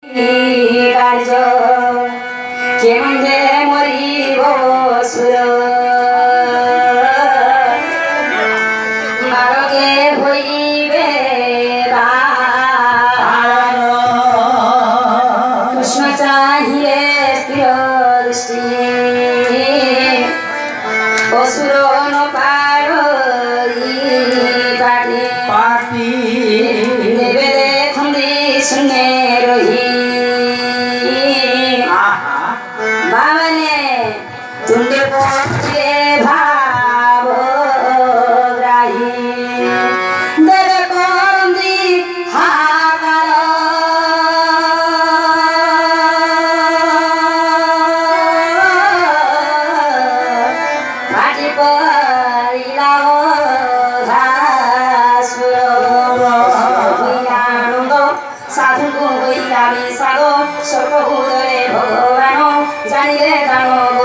କାର୍ଯ୍ୟ କେମନ୍ଦେ ମରିବ ସୁର ବାରକେ ହୋଇବେ କୃଷ୍ଣ ଚାହିଁଲେ ସ୍ଥିର ଦୃଷ୍ଟି ଅସୁର ନ ପାରି ପାଟି ଦେବେ ଦେଖନ୍ତି ଶୂନ୍ୟ ରହି तुंडे पोचे भाव ग्राही देवे कोंदी हाकार माटी परिलाओ घासुर आनंद साधु गईलामी सागो सर्व उदरे भगवान जानिले दानव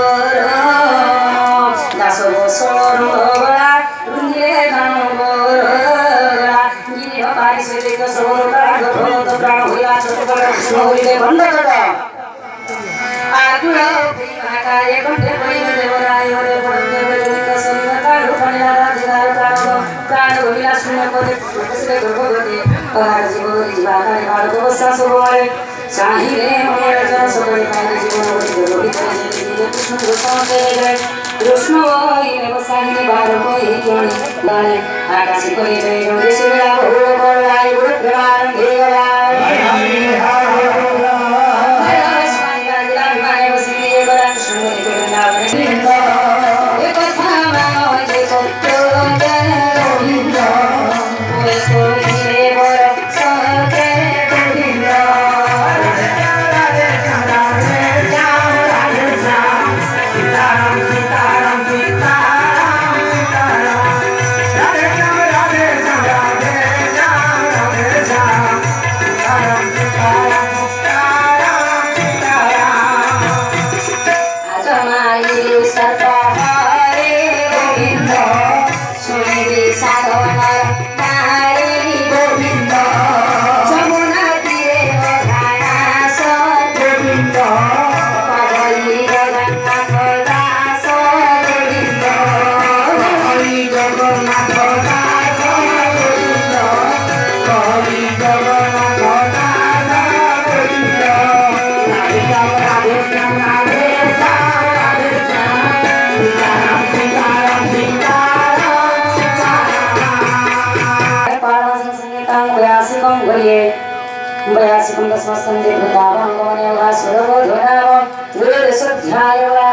सोरगला रुंदिले गानगला गिरिह पारिसेलिक सोरगला गभोत प्राण होला छोटबड़ कृष्ण होइले भण्डकटा आगुल भाकाय कण्ठे पडिले देवराय रे पडते वेदिक संगतारु फणिला राधिकार प्राण होइला शून्य पदे कृष्णले गर्भवती अहार जीव जीवाकाय बालक बसा सबले चाहिले अमर जन सबले पाइले जीवन रोहित कृष्ण गोसाते कृष्ण वही बसाहिने बार होई क्योंने गाने आकाश कोई जय जोड़े शिवला भूल कोलाई भूल प्रमाण देवला दशमस्कंदे भूतावंगमने वा सुरवो धुनावो गुरुर्सध्याय वा